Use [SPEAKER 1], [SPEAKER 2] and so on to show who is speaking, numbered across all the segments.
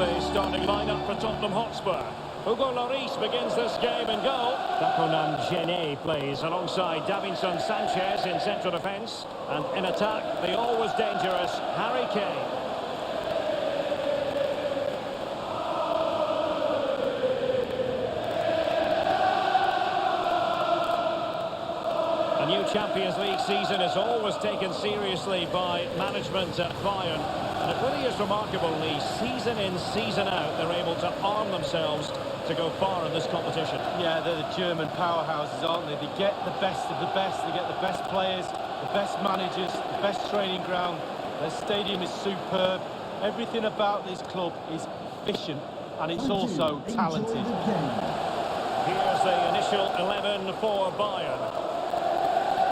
[SPEAKER 1] the starting lineup for Tottenham Hotspur. Hugo Lloris begins this game in goal. Totw plays alongside Davinson Sanchez in central defence. And in attack, the always dangerous Harry Kane. A new Champions League season is always taken seriously by management at Bayern. And it really is remarkable, Lee. Season in, season out, they're able to arm themselves to go far in this competition.
[SPEAKER 2] Yeah, they're the German powerhouses, aren't they? They get the best of the best. They get the best players, the best managers, the best training ground. Their stadium is superb. Everything about this club is efficient, and it's also talented.
[SPEAKER 1] Here's the initial 11 for Bayern.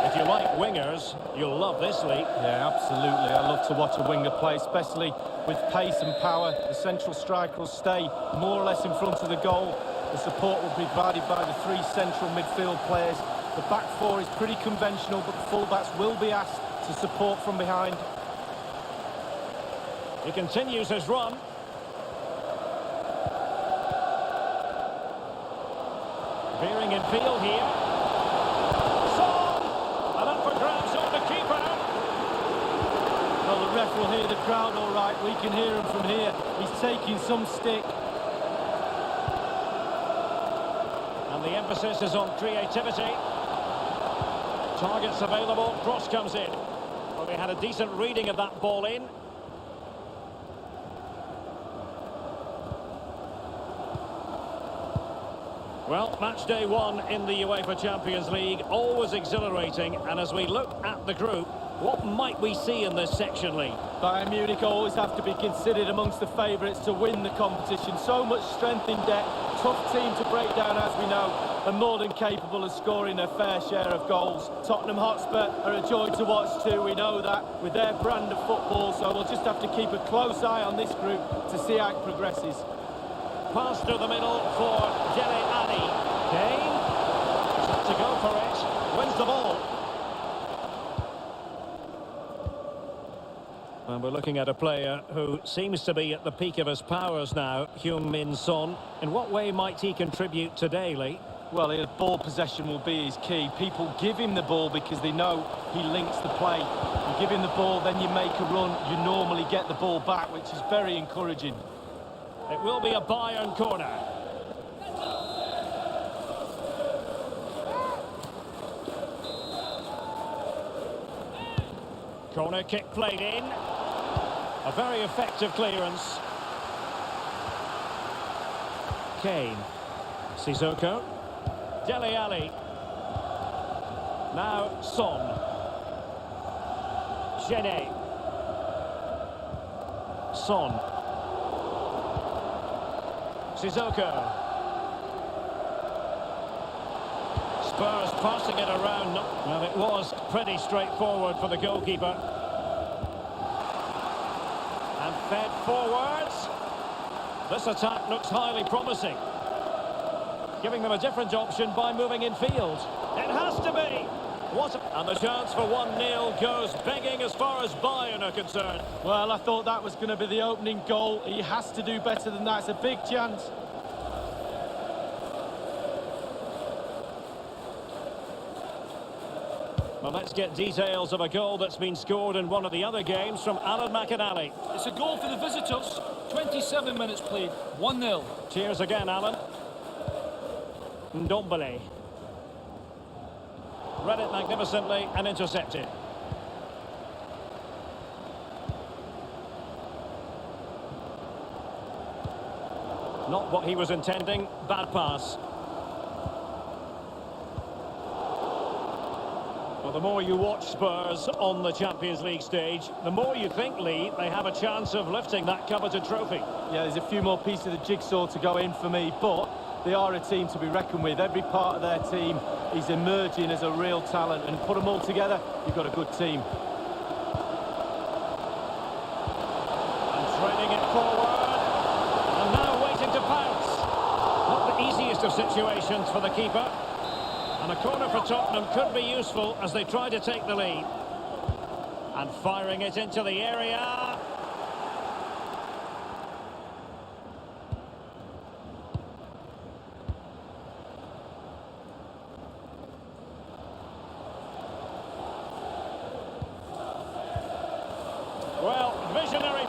[SPEAKER 1] If you like wingers, you'll love this, Lee.
[SPEAKER 2] Yeah, absolutely. I love to watch a winger play, especially with pace and power. The central striker will stay more or less in front of the goal. The support will be provided by the three central midfield players. The back four is pretty conventional, but the fullbacks will be asked to support from behind.
[SPEAKER 1] He continues his run. Veering in field here.
[SPEAKER 2] Well, the ref will hear the crowd all right. We can hear him from here. He's taking some stick.
[SPEAKER 1] And the emphasis is on creativity. Targets available. Cross comes in. Well, they had a decent reading of that ball in. Well, match day one in the UEFA Champions League. Always exhilarating. And as we look at the group, what might we see in this section, Lee?
[SPEAKER 2] Bayern Munich always have to be considered amongst the favourites to win the competition. So much strength in depth, tough team to break down, as we know, and more than capable of scoring their fair share of goals. Tottenham Hotspur are a joy to watch too, we know that, with their brand of football, so we'll just have to keep a close eye on this group to see how it progresses.
[SPEAKER 1] Pass through the middle for Dele Alli. Kane, he's got to go for it, wins the ball. And we're looking at a player who seems to be at the peak of his powers now, Heung-min Son. In what way might he contribute today, Lee?
[SPEAKER 2] Well, his ball possession will be his key. People give him the ball because they know he links the play. You give him the ball, then you make a run, you normally get the ball back, which is very encouraging.
[SPEAKER 1] It will be a Bayern corner. Corner kick played in. A very effective clearance. Kane. Sissoko. Dele Alli. Now Son. Genet. Son. Sissoko. Spurs passing it around. Well, it was pretty straightforward for the goalkeeper. And fed forwards. This attack looks highly promising. Giving them a different option by moving in field. It has to be. And the chance for 1-0 goes begging as far as Bayern are concerned.
[SPEAKER 2] Well, I thought that was going to be the opening goal. He has to do better than that. It's a big chance.
[SPEAKER 1] Well, let's get details of a goal that's been scored in one of the other games from Alan McInally.
[SPEAKER 3] It's a goal for the visitors. 27 minutes played. 1-0.
[SPEAKER 1] Cheers again, Alan. Ndombele. Read it magnificently and intercepted. Not what he was intending. Bad pass. Well, the more you watch Spurs on the Champions League stage, the more you think, Lee, they have a chance of lifting that coveted trophy.
[SPEAKER 2] Yeah, there's a few more pieces of the jigsaw to go in for me, but they are a team to be reckoned with. Every part of their team is emerging as a real talent, and put them all together, you've got a good team.
[SPEAKER 1] And threading it forward, and now waiting to pounce. Not the easiest of situations for the keeper. And a corner for Tottenham could be useful as they try to take the lead. And firing it into the area.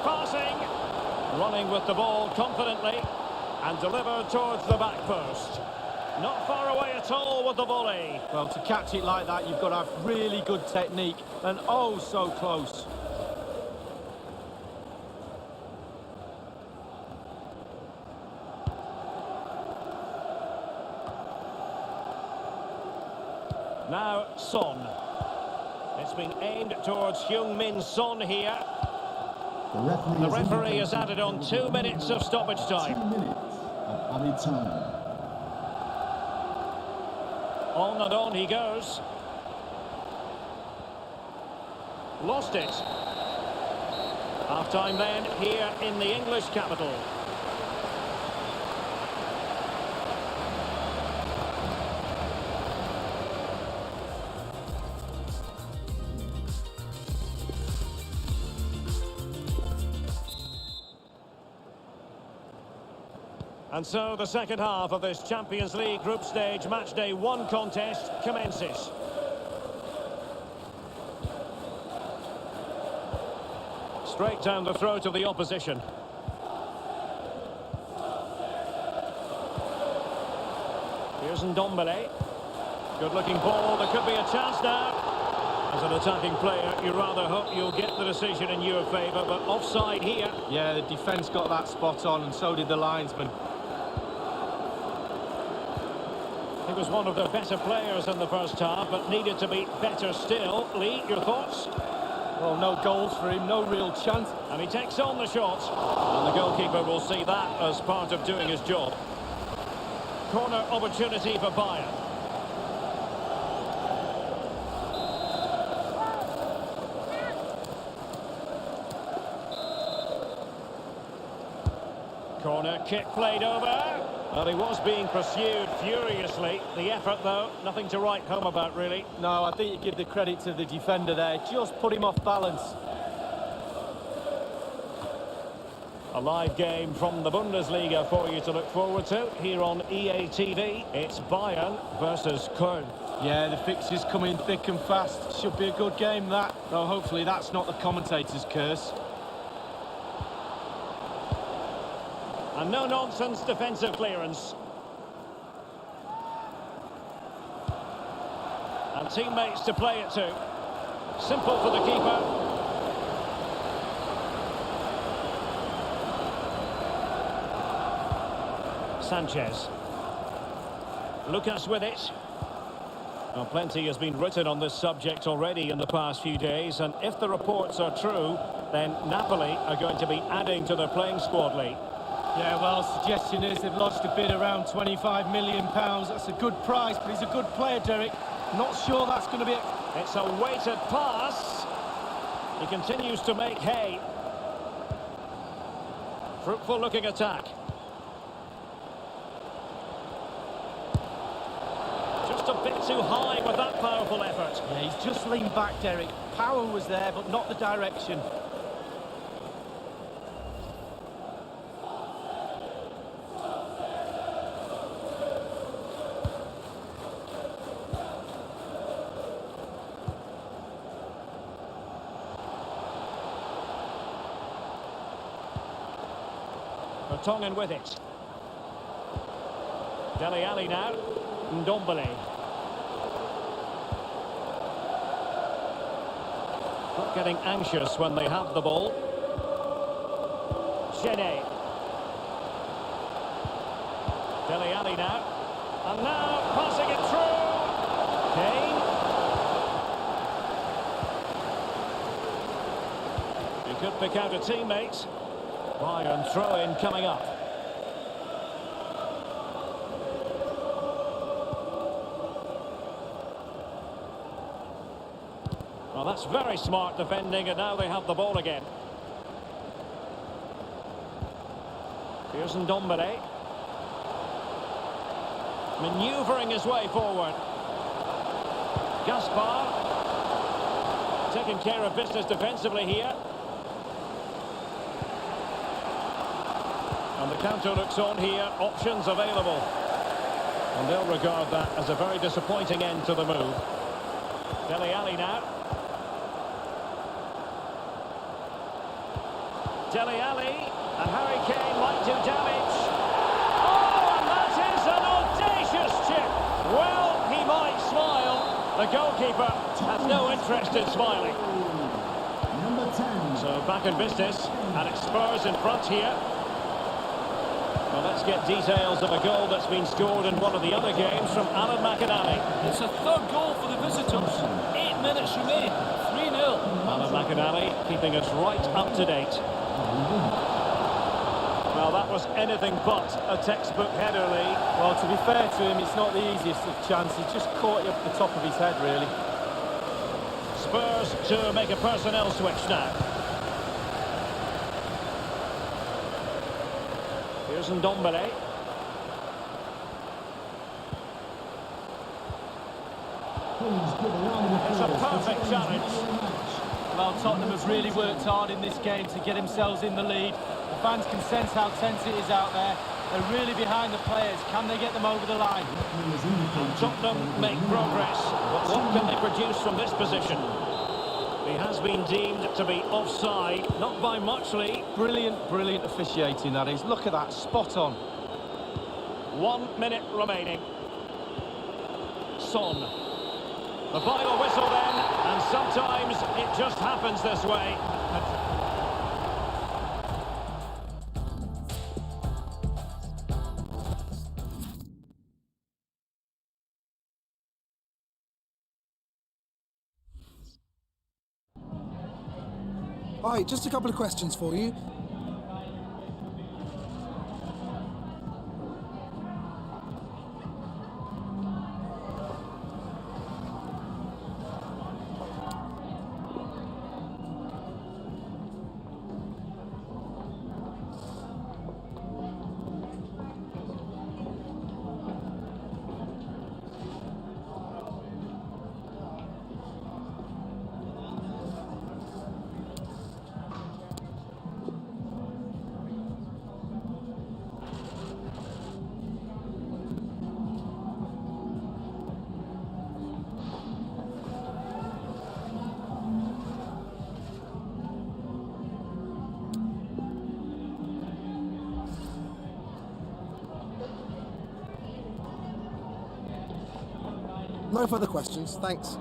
[SPEAKER 1] passing. Running with the ball confidently and delivered towards the back post. Not far away at all with the volley.
[SPEAKER 2] Well, to catch it like that, you've got to have really good technique, and oh, so close.
[SPEAKER 1] Now, Son. It's been aimed towards Heung-min Son here. The referee has added on 2 minutes of stoppage time.
[SPEAKER 4] 2 minutes of added time.
[SPEAKER 1] On and on he goes. Lost it. Half-time then here in the English capital. And so the second half of this Champions League group stage match day 1 contest commences. Straight down the throat of the opposition. Here's Ndombele. Good looking ball, there could be a chance now. As an attacking player, you rather hope you'll get the decision in your favour, but offside here.
[SPEAKER 2] Yeah, the defence got that spot on, and so did the linesman.
[SPEAKER 1] He was one of their better players in the first half, but needed to be better still. Lee, your thoughts?
[SPEAKER 2] Well, no goals for him, no real chance.
[SPEAKER 1] And he takes on the shot. And the goalkeeper will see that as part of doing his job. Corner opportunity for Bayern. Corner kick played over. Well, he was being pursued furiously. The effort, though, nothing to write home about, really.
[SPEAKER 2] No, I think you give the credit to the defender there. Just put him off balance.
[SPEAKER 1] A live game from the Bundesliga for you to look forward to here on EA TV. It's Bayern versus Köln.
[SPEAKER 2] Yeah, the fixtures come in thick and fast. Should be a good game, that. Though hopefully that's not the commentator's curse.
[SPEAKER 1] And no-nonsense defensive clearance. And teammates to play it to. Simple for the keeper. Sanchez. Lucas with it. Now, plenty has been written on this subject already in the past few days, and if the reports are true, then Napoli are going to be adding to their playing squad, Lee.
[SPEAKER 2] Yeah, well, suggestion is they've lodged a bid around £25 million. That's a good price, but he's a good player, Derek. Not sure that's going to be...
[SPEAKER 1] It's a weighted pass. He continues to make hay. Fruitful looking attack. Just a bit too high with that powerful effort.
[SPEAKER 2] Yeah, he's just leaned back, Derek. Power was there, but not the direction.
[SPEAKER 1] Tongan with it. Dele Alli now. Ndombele. Not getting anxious when they have the ball. Gene. Dele Alli now. And now passing it through. Kane. He could pick out a teammate. Bayern throw-in coming up. Well, that's very smart defending, and now they have the ball again. Here's Ndombele. Manoeuvring his way forward. Gaspar. Taking care of business defensively here. And the counter looks on here, options available. And they'll regard that as a very disappointing end to the move. Dele Alli now. Dele Alli, and Harry Kane might do damage. Oh, and that is an audacious chip. Well, he might smile. The goalkeeper has no interest in smiling.
[SPEAKER 4] Number 10.
[SPEAKER 1] So back in business, and it's Spurs in front here. Well, let's get details of a goal that's been scored in one of the other games from Alan McInally.
[SPEAKER 3] It's a third goal for the visitors. 8 minutes remain. 3-0.
[SPEAKER 1] Alan McInally keeping us right up to date. Well, that was anything but a textbook header, Lee.
[SPEAKER 2] Well, to be fair to him, it's not the easiest of chances. He just caught you up the top of his head, really.
[SPEAKER 1] Spurs to make a personnel switch now. Here's Ndombele.
[SPEAKER 4] Please give a round of
[SPEAKER 1] It's a
[SPEAKER 4] applause
[SPEAKER 1] perfect
[SPEAKER 4] for
[SPEAKER 1] challenge.
[SPEAKER 4] Tottenham's very much.
[SPEAKER 2] Well, Tottenham have really worked hard in this game to get themselves in the lead. The fans can sense how tense it is out there. They're really behind the players. Can they get them over the line?
[SPEAKER 1] Tottenham make progress, but what can they produce from this position? He has been deemed to be offside, not by much, Lee.
[SPEAKER 2] Brilliant, brilliant officiating, that is. Look at that, spot on.
[SPEAKER 1] 1 minute remaining. Son. The final whistle then, and sometimes it just happens this way.
[SPEAKER 5] Hi, just a couple of questions for you. No further questions, thanks.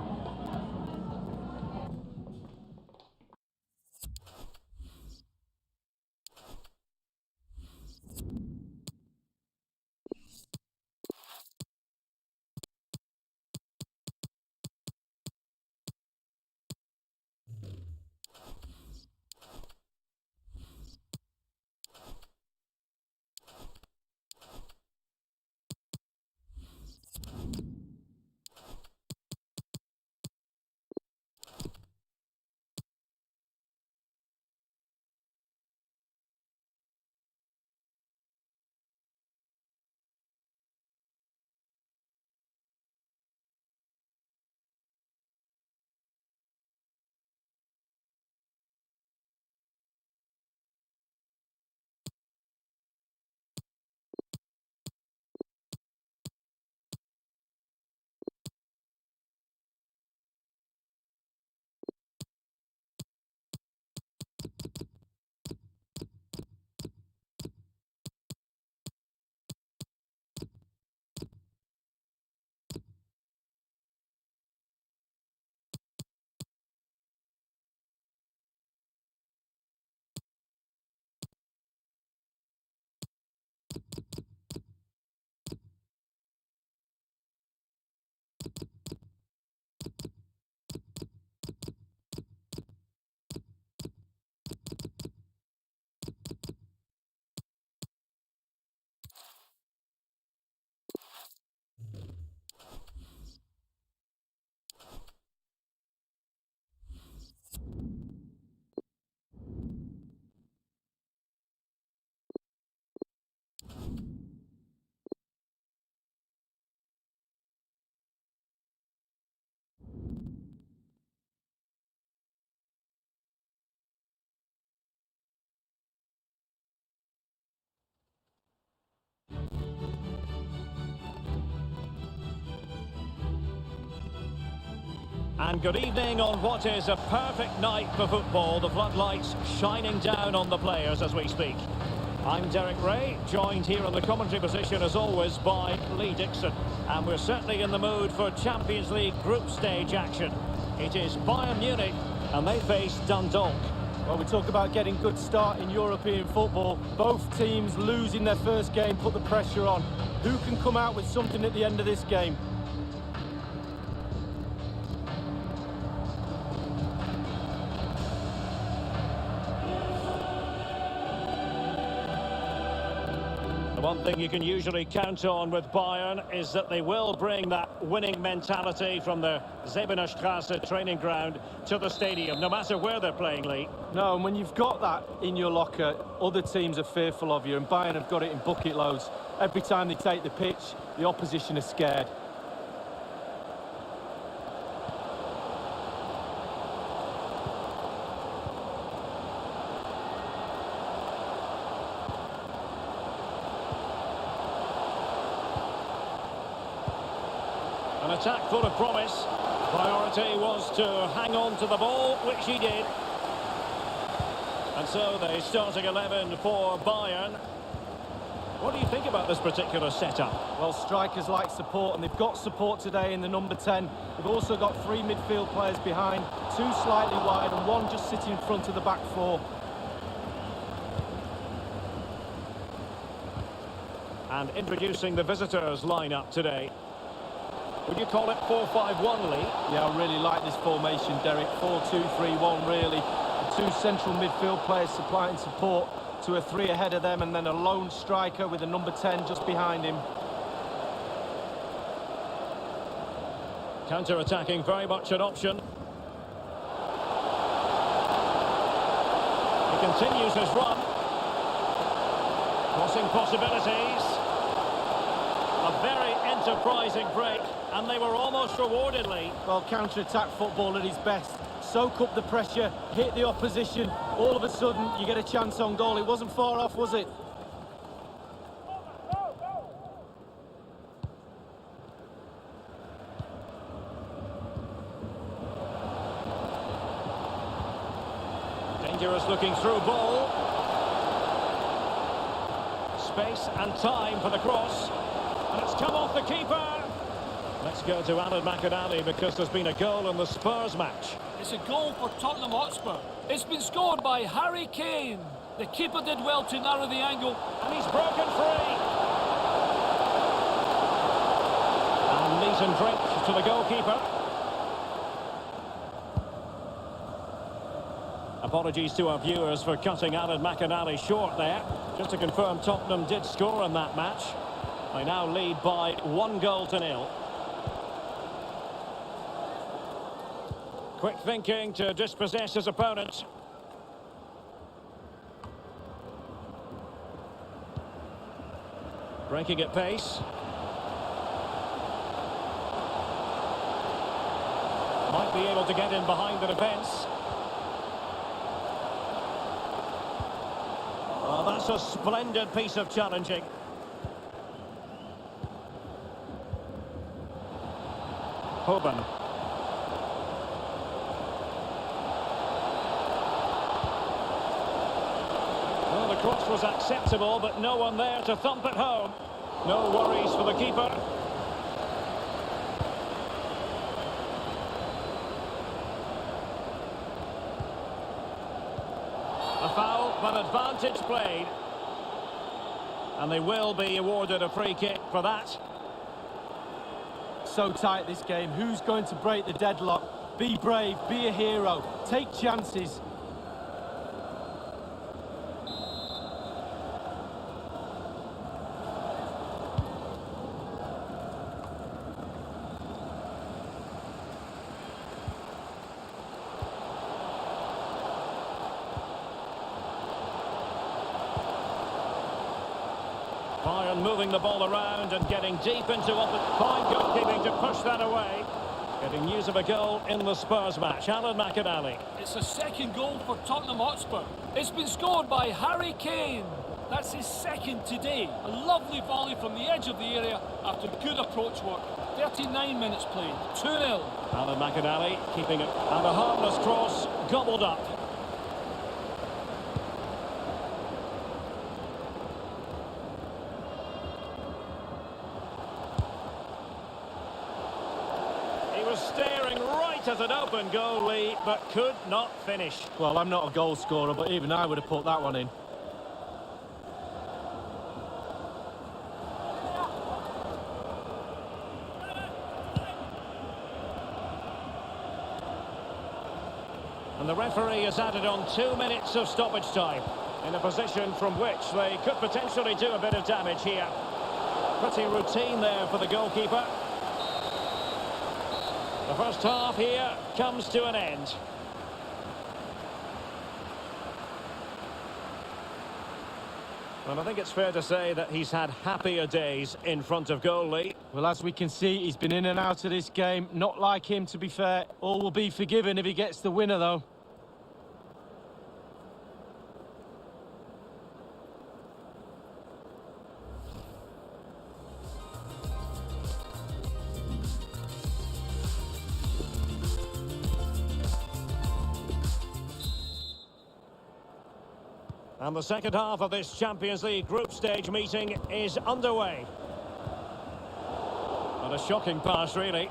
[SPEAKER 1] And good evening on what is a perfect night for football. The floodlights shining down on the players as we speak. I'm Derek Ray, joined here in the commentary position as always by Lee Dixon. And we're certainly in the mood for Champions League group stage action. It is Bayern Munich and they face Dundalk.
[SPEAKER 2] Well, we talk about getting good start in European football. Both teams losing their first game put the pressure on. Who can come out with something at the end of this game?
[SPEAKER 1] The one thing you can usually count on with Bayern is that they will bring that winning mentality from the Zebenerstrasse training ground to the stadium, no matter where they're playing, Lee.
[SPEAKER 2] No, and when you've got that in your locker, other teams are fearful of you, and Bayern have got it in bucket loads. Every time they take the pitch, the opposition are scared.
[SPEAKER 1] An attack full of promise. Priority was to hang on to the ball, which he did. And so the starting 11 for Bayern. What do you think about this particular setup?
[SPEAKER 2] Well, strikers like support, and they've got support today in the number 10. They've also got 3 midfield players behind, 2 slightly wide and 1 just sitting in front of the back 4.
[SPEAKER 1] And introducing the visitors lineup today. Would you call it 4-5-1, Lee?
[SPEAKER 2] Yeah, I really like this formation, Derek. 4-2-3-1, really. The 2 central midfield players supplying support to a 3 ahead of them, and then a lone striker with a number 10 just behind him.
[SPEAKER 1] Counter-attacking, very much an option. He continues his run. Crossing possibilities. A very enterprising break, and they were almost rewarded, Lee.
[SPEAKER 2] Well, counter-attack football at its best. Soak up the pressure, hit the opposition. All of a sudden, you get a chance on goal. It wasn't far off, was it?
[SPEAKER 1] Dangerous looking through ball. Space and time for the cross. And it's come off the keeper. Let's go to Alan McAnally because there's been a goal in the Spurs match.
[SPEAKER 3] It's a goal for Tottenham Hotspur. It's been scored by Harry Kane. The keeper did well to narrow the angle.
[SPEAKER 1] And he's broken free. And meat and drink to the goalkeeper. Apologies to our viewers for cutting Alan McAnally short there. Just to confirm, Tottenham did score in that match. They now lead by 1-0. Quick thinking to dispossess his opponent. Breaking at pace. Might be able to get in behind the defence. Well, that's a splendid piece of challenging. Hoban. Well, the cross was acceptable, but no one there to thump it home. No worries for the keeper. A foul, but advantage played. And they will be awarded a free kick for that.
[SPEAKER 2] So tight this game. Who's going to break the deadlock? Be brave, be a hero, take chances.
[SPEAKER 1] Bayern moving the ball around and getting deep into fine goalkeeping to push that away. Getting news of a goal in the Spurs match. Alan McAnally.
[SPEAKER 3] It's a second goal for Tottenham Hotspur. It's been scored by Harry Kane. That's his second today. A lovely volley from the edge of the area after good approach work. 39 minutes played. 2-0.
[SPEAKER 1] Alan McInally keeping it. And a harmless cross gobbled up. He was staring right at an open goalie, but could not finish.
[SPEAKER 2] Well, I'm not a goal scorer, but even I would have put that one in.
[SPEAKER 1] And the referee has added on 2 minutes of stoppage time, in a position from which they could potentially do a bit of damage here. Pretty routine there for the goalkeeper. The first half here comes to an end. Well, I think it's fair to say that he's had happier days in front of goalie.
[SPEAKER 2] Well, as we can see, he's been in and out of this game. Not like him, to be fair. All will be forgiven if he gets the winner, though.
[SPEAKER 1] And the second half of this Champions League group stage meeting is underway. And a shocking pass, really.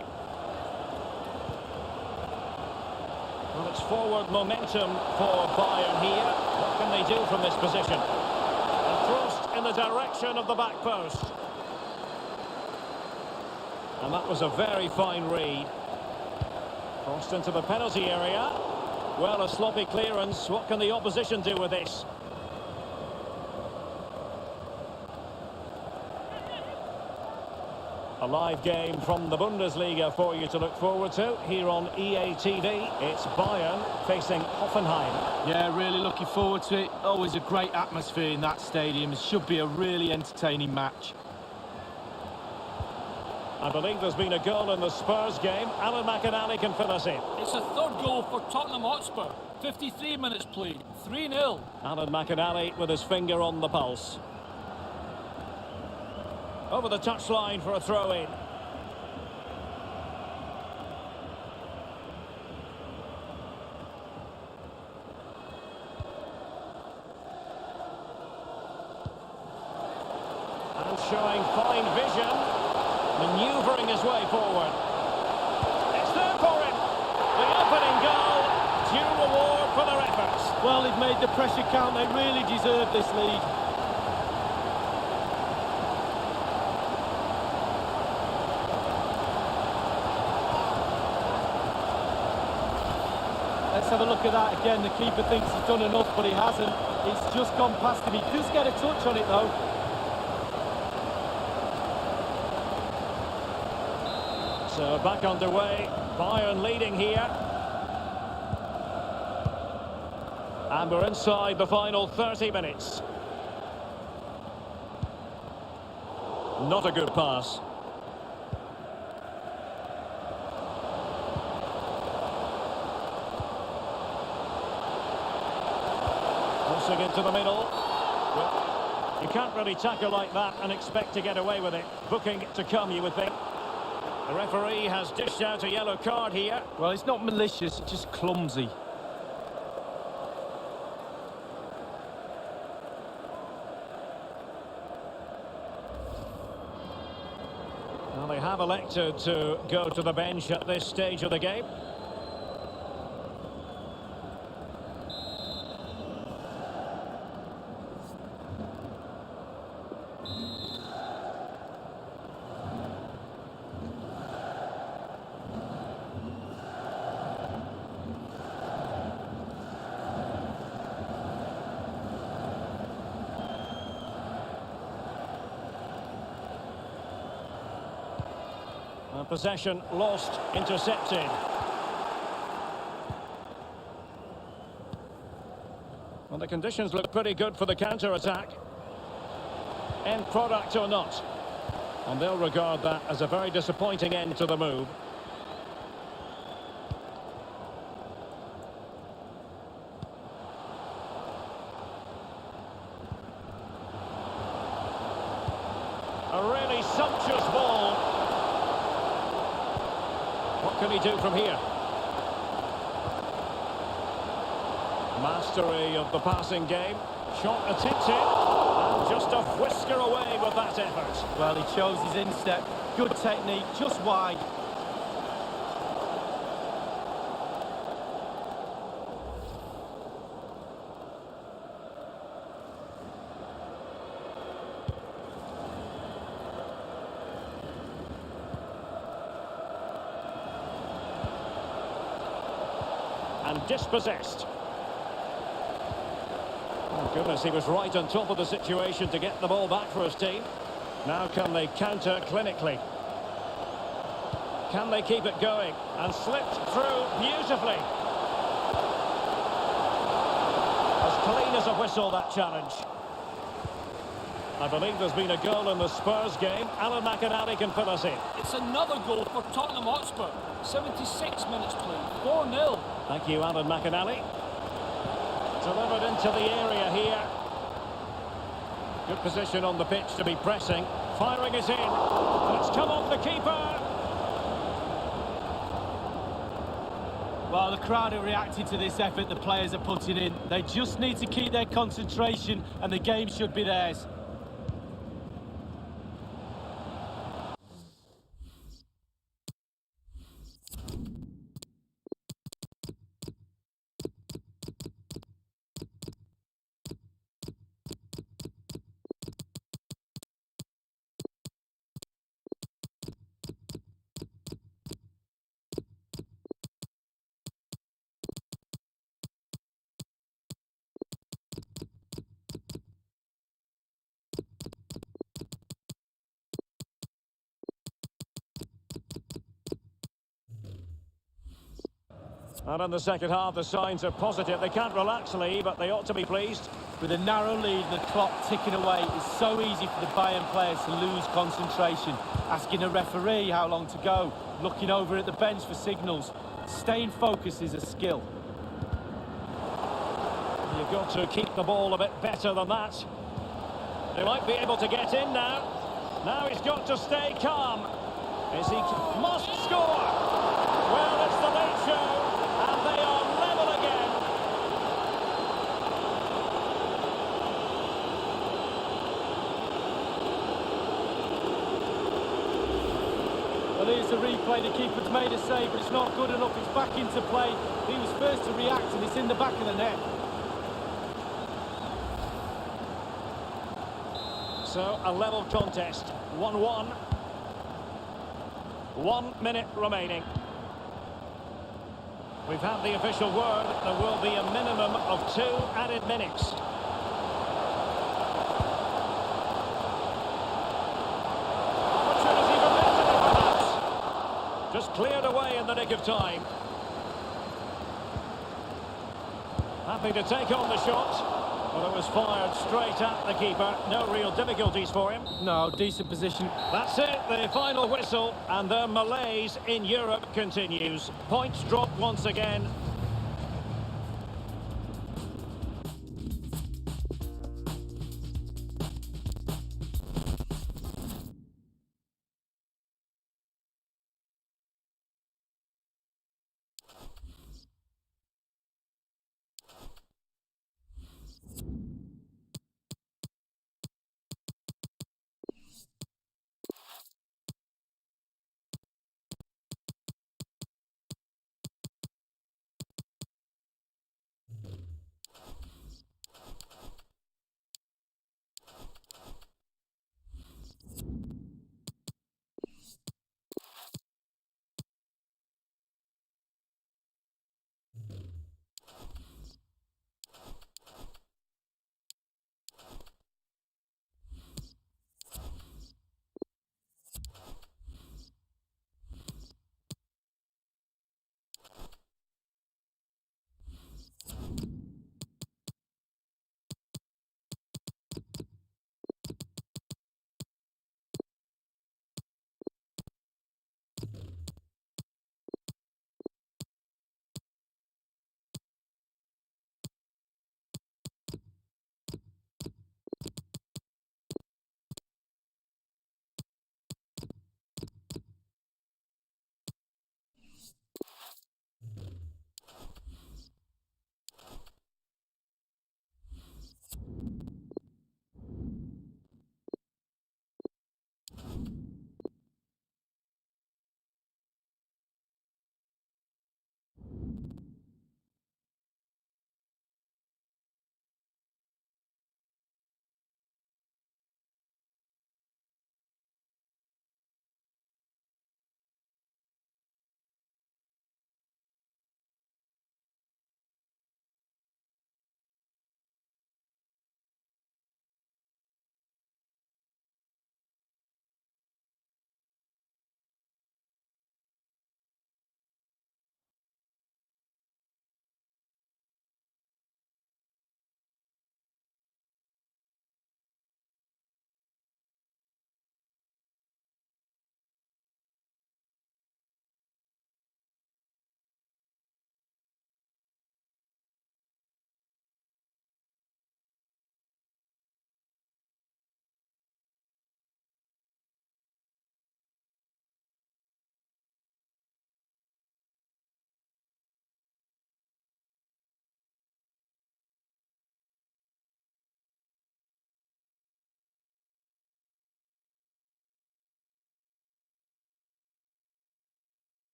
[SPEAKER 1] Well, it's forward momentum for Bayern here. What can they do from this position? And crossed in the direction of the back post. And that was a very fine read. Crossed into the penalty area. Well, a sloppy clearance. What can the opposition do with this? A live game from the Bundesliga for you to look forward to here on EA TV. It's Bayern facing Hoffenheim.
[SPEAKER 2] Yeah, really looking forward to it. Always a great atmosphere in that stadium. It should be a really entertaining match.
[SPEAKER 1] I believe there's been a goal in the Spurs game. Alan McInally can fill us in.
[SPEAKER 3] It's a third goal for Tottenham Hotspur. 53 minutes played. 3-0.
[SPEAKER 1] Alan McInally with his finger on the pulse. Over the touchline for a throw-in. And showing fine vision. Manoeuvring his way forward. It's there for him. The opening goal. Due reward for their efforts.
[SPEAKER 2] Well, they've made the pressure count. They really deserve this lead. Let's have a look at that again. The keeper thinks he's done enough, but he hasn't. It's just gone past him. He does get a touch on it, though.
[SPEAKER 1] So back underway. Bayern leading here. And we're inside the final 30 minutes. Not a good pass. Into the middle. Well, you can't really tackle like that and expect to get away with it. Booking to come, you would think. The referee has dished out a yellow card here.
[SPEAKER 2] Well, it's not malicious, it's just clumsy.
[SPEAKER 1] Well, they have elected to go to the bench at this stage of the game. Possession lost, intercepted. Well, the conditions look pretty good for the counter-attack. End product or not. And they'll regard that as a very disappointing end to the move. A really sumptuous ball. What can he do from here? Mastery of the passing game. Shot attempted. And just a whisker away with that effort.
[SPEAKER 2] Well, he chose his instep. Good technique, just wide.
[SPEAKER 1] And dispossessed. Oh goodness, he was right on top of the situation to get the ball back for his team. Now can they counter clinically? Can they keep it going? And slipped through beautifully. As clean as a whistle, that challenge. I believe there's been a goal in the Spurs game. Alan McInally can fill us in.
[SPEAKER 3] It's another goal for Tottenham Hotspur. 76 minutes played. 4-0.
[SPEAKER 1] Thank you, Alan McInally. Delivered into the area here. Good position on the pitch to be pressing. Firing it in. And it's come off the keeper.
[SPEAKER 2] Well, the crowd are reacting to this effort the players are putting in. They just need to keep their concentration and the game should be theirs.
[SPEAKER 1] And in the second half, the signs are positive. They can't relax, Lee, but they ought to be pleased.
[SPEAKER 2] With a narrow lead and the clock ticking away, it's so easy for the Bayern players to lose concentration. Asking a referee how long to go, looking over at the bench for signals. Staying focused is a skill.
[SPEAKER 1] You've got to keep the ball a bit better than that. They might be able to get in now. Now he's got to stay calm. Is he must score? Well, it's the late show. And they are level again.
[SPEAKER 2] Well, here's the replay. The keeper's made a save, but it's not good enough. It's back into play. He was first to react, and it's in the back of the net.
[SPEAKER 1] So, a level contest. 1-1. 1 minute remaining. We've had the official word. There will be a minimum of 2 added minutes. Opportunity for Benzema, perhaps. Just cleared away in the nick of time. Happy to take on the shot. Well, it was fired straight at the keeper. No real difficulties for him.
[SPEAKER 2] No, decent position.
[SPEAKER 1] That's it, the final whistle, and the malaise in Europe continues. Points dropped once again.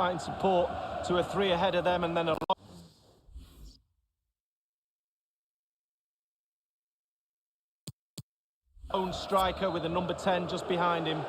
[SPEAKER 2] In support to a 3 ahead of them, and then a lone striker with a number 10 just behind him.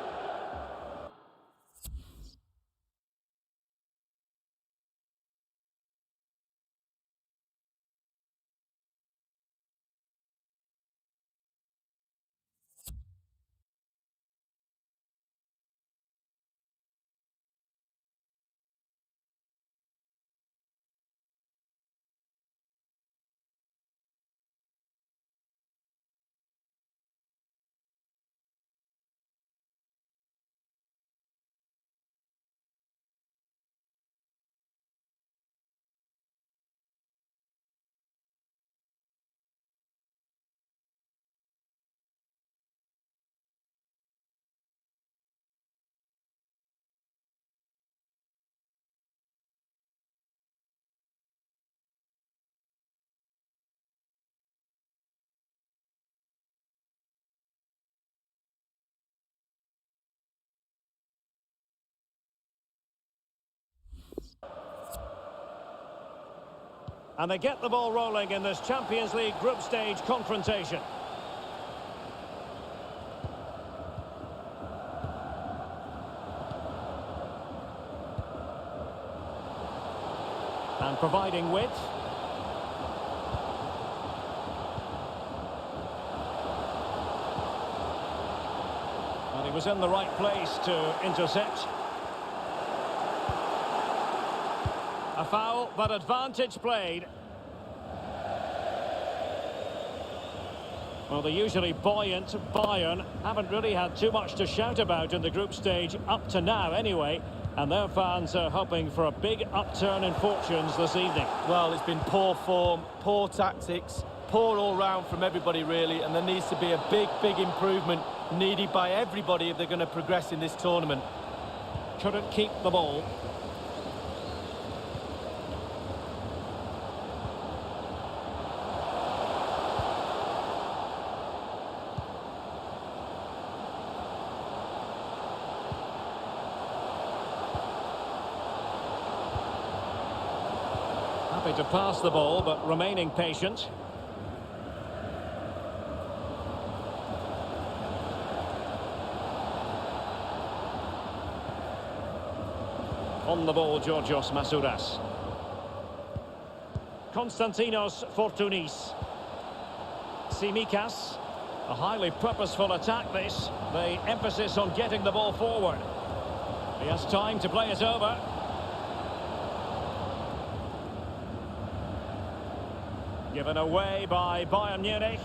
[SPEAKER 1] And they get the ball rolling in this Champions League group stage confrontation. And providing width. And he was in the right place to intercept. A foul, but advantage played. Well, the usually buoyant Bayern haven't really had too much to shout about in the group stage up to now anyway, and their fans are hoping for a big upturn in fortunes this evening.
[SPEAKER 2] Well, it's been poor form, poor tactics, poor all round from everybody really, and there needs to be a big improvement needed by everybody if they're going to progress in this tournament.
[SPEAKER 1] Couldn't keep the ball. Happy to pass the ball, but remaining patient. On the ball, Georgios Masouras. Konstantinos Fortounis. Tsimikas. A highly purposeful attack this. The emphasis on getting the ball forward. He has time to play it over. Given away by Bayern Munich.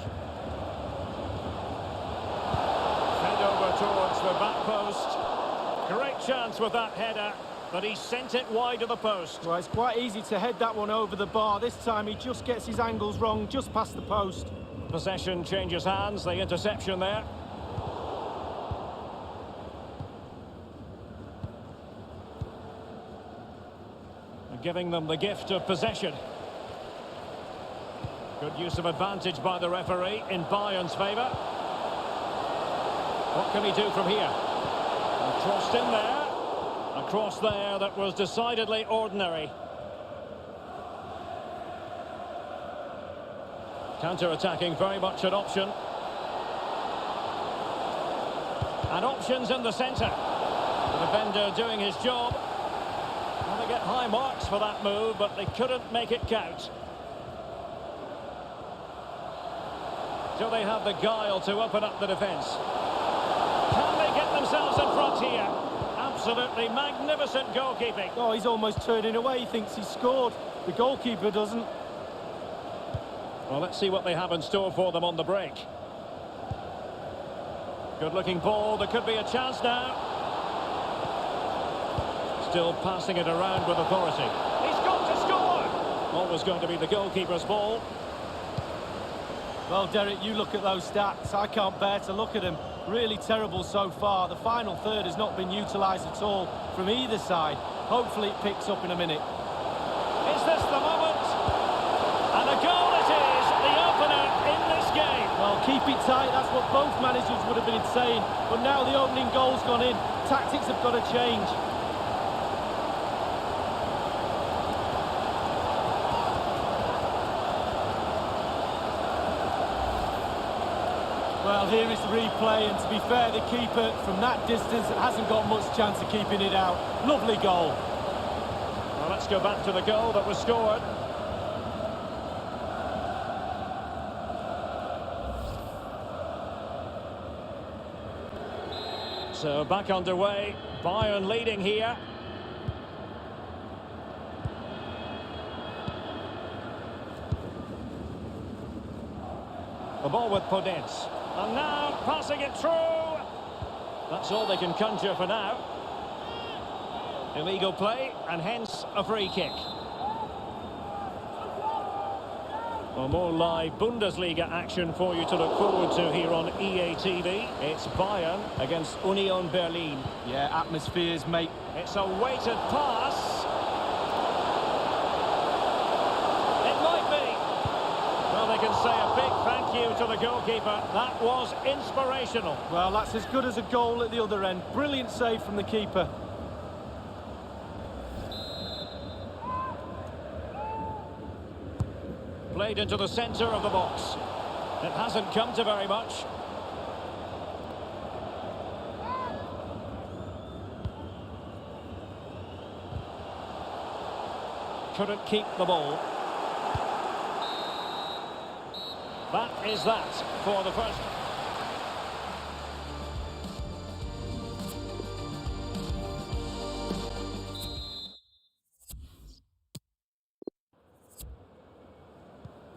[SPEAKER 1] Head over towards the back post. Great chance with that header, but he sent it wide of the post.
[SPEAKER 2] Well, it's quite easy to head that one over the bar. This time he just gets his angles wrong, just past the post.
[SPEAKER 1] Possession changes hands, the interception there. And giving them the gift of possession. Good use of advantage by the referee in Bayern's favour. What can he do from here? And crossed in there. A cross there that was decidedly ordinary. Counter-attacking, very much an option. And options in the centre. The defender doing his job. Well, they get high marks for that move, but they couldn't make it count. Do they have the guile to open up the defence? Can they get themselves in front here? Absolutely magnificent goalkeeping.
[SPEAKER 2] Oh, he's almost turning away. He thinks he's scored. The goalkeeper doesn't.
[SPEAKER 1] Well, let's see what they have in store for them on the break. Good-looking ball. There could be a chance now. Still passing it around with authority. He's got to score! Always going to be the goalkeeper's ball.
[SPEAKER 2] Well, Derek, you look at those stats. I can't bear to look at them. Really terrible so far. The final third has not been utilised at all from either side. Hopefully it picks up in a minute.
[SPEAKER 1] Is this the moment? And a goal it is, the opener in this game.
[SPEAKER 2] Well, keep it tight. That's what both managers would have been saying. But now the opening goal's gone in. Tactics have got to change. Well, here is the replay, and to be fair, the keeper from that distance hasn't got much chance of keeping it out. Lovely goal.
[SPEAKER 1] Well, let's go back to the goal that was scored. So back underway, Bayern leading here. The ball with Podence. And now passing it through. That's all they can conjure for now. Illegal play and hence a free kick. Well, more live Bundesliga action for you to look forward to here on EA TV. It's Bayern against Union Berlin.
[SPEAKER 2] Yeah, atmospheres, mate.
[SPEAKER 1] It's a weighted pass. It might be. Well, they can say a big thank you to the goalkeeper. That was inspirational.
[SPEAKER 2] Well, that's as good as a goal at the other end. Brilliant save from the keeper.
[SPEAKER 1] Played into the centre of the box. It hasn't come to very much. Couldn't keep the ball. That is that for the first.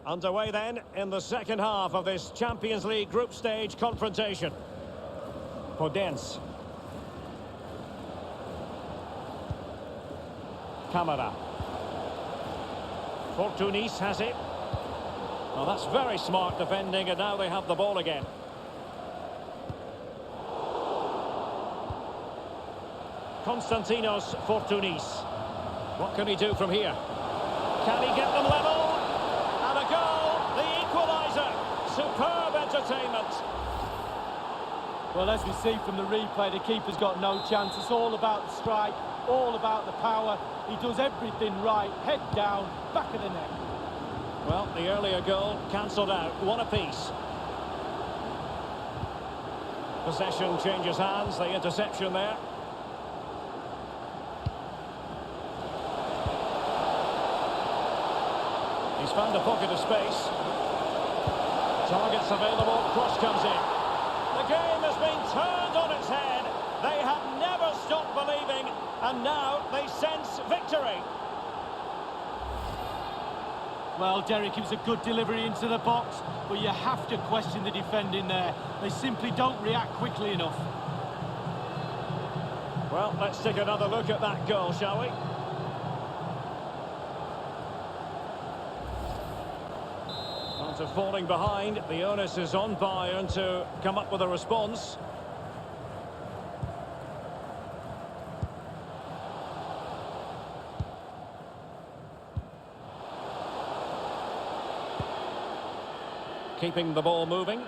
[SPEAKER 1] Underway then in the second half of this Champions League group stage confrontation. Podence. Camara. Portuguese has it. Well, that's very smart defending, and now they have the ball again. Konstantinos Portuguese. What can he do from here? Can he get them level? And a goal, the equaliser. Superb entertainment.
[SPEAKER 2] Well, as we see from the replay, the keeper's got no chance. It's all about the strike, all about the power. He does everything right. Head down, back of the net.
[SPEAKER 1] Well, the earlier goal cancelled out. One apiece. Possession changes hands. The interception there. He's found a pocket of space. Targets available. Cross comes in. The game has been turned on its head. They have never stopped believing, and now they sense victory.
[SPEAKER 2] Well, Derek, it was a good delivery into the box, but you have to question the defending there. They simply don't react quickly enough.
[SPEAKER 1] Well, let's take another look at that goal, shall we? After falling behind, the onus is on Bayern to come up with a response. Keeping the ball moving.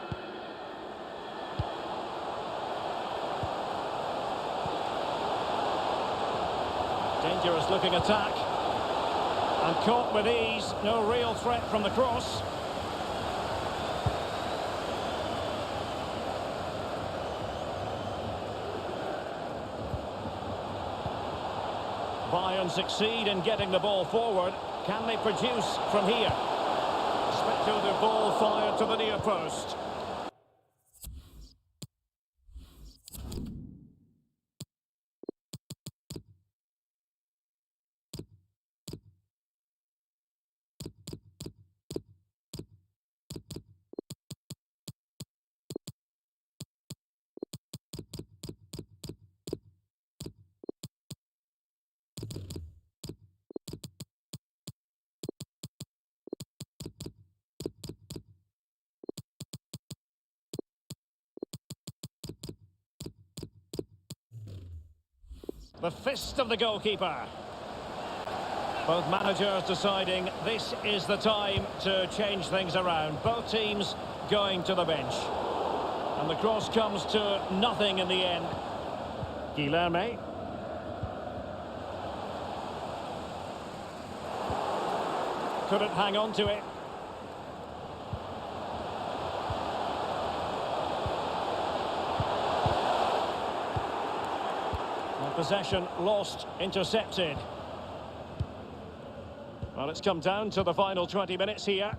[SPEAKER 1] Dangerous looking attack. And caught with ease. No real threat from the cross. Bayern succeed in getting the ball forward. Can they produce from here? Spectacular ball fired to the near post. The fist of the goalkeeper. Both managers deciding this is the time to change things around. Both teams going to the bench. And the cross comes to nothing in the end. Guilherme. Couldn't hang on to it. Possession lost, intercepted. Well, it's come down to the final 20 minutes here.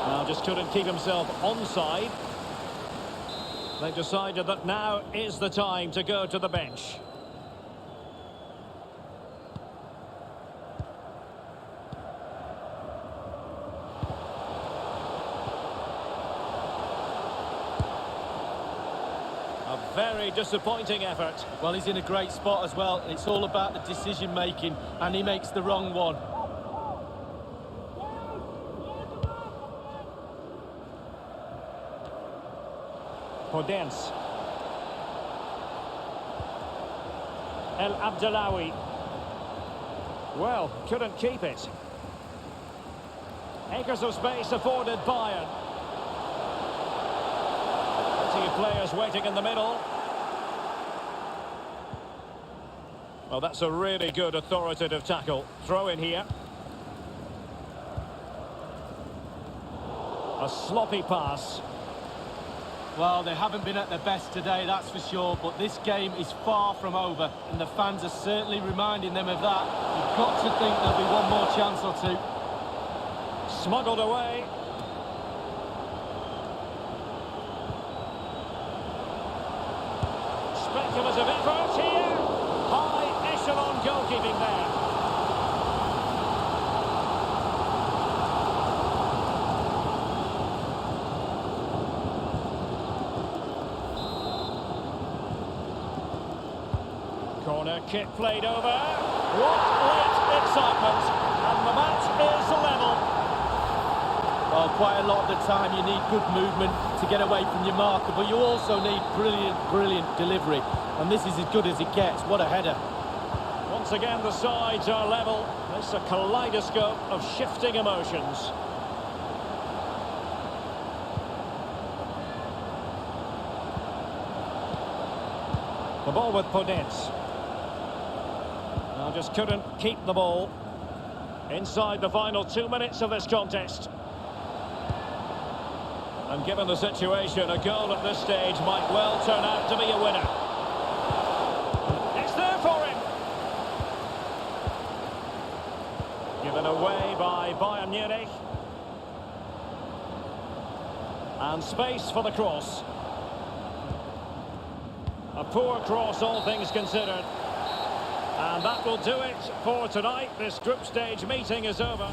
[SPEAKER 1] Now just couldn't keep himself onside. They decided that now is the time to go to the bench. A very disappointing effort.
[SPEAKER 2] Well, he's in a great spot as well. It's all about the decision making, and he makes the wrong one.
[SPEAKER 1] Podence. El Abdellaoui. Well, couldn't keep it. Acres of space afforded Bayern. Plenty of players waiting in the middle. Well, that's a really good authoritative tackle. Throw in here. A sloppy pass.
[SPEAKER 2] Well, they haven't been at their best today, that's for sure, but this game is far from over, and the fans are certainly reminding them of that. You've got to think there'll be one more chance or two.
[SPEAKER 1] Smuggled away. Speculative effort here. High echelon goalkeeping there. Corner kick played over. What late excitement. And the match is level.
[SPEAKER 2] Well, quite a lot of the time you need good movement to get away from your marker, but you also need brilliant delivery. And this is as good as it gets. What a header.
[SPEAKER 1] Once again, the sides are level. It's a kaleidoscope of shifting emotions. The ball with Podence. Now just couldn't keep the ball. Inside the final 2 minutes of this contest. And given the situation, a goal at this stage might well turn out to be a winner. It's there for him. Given away by Bayern Munich. And space for the cross. A poor cross, all things considered. And that will do it for tonight. This group stage meeting is over.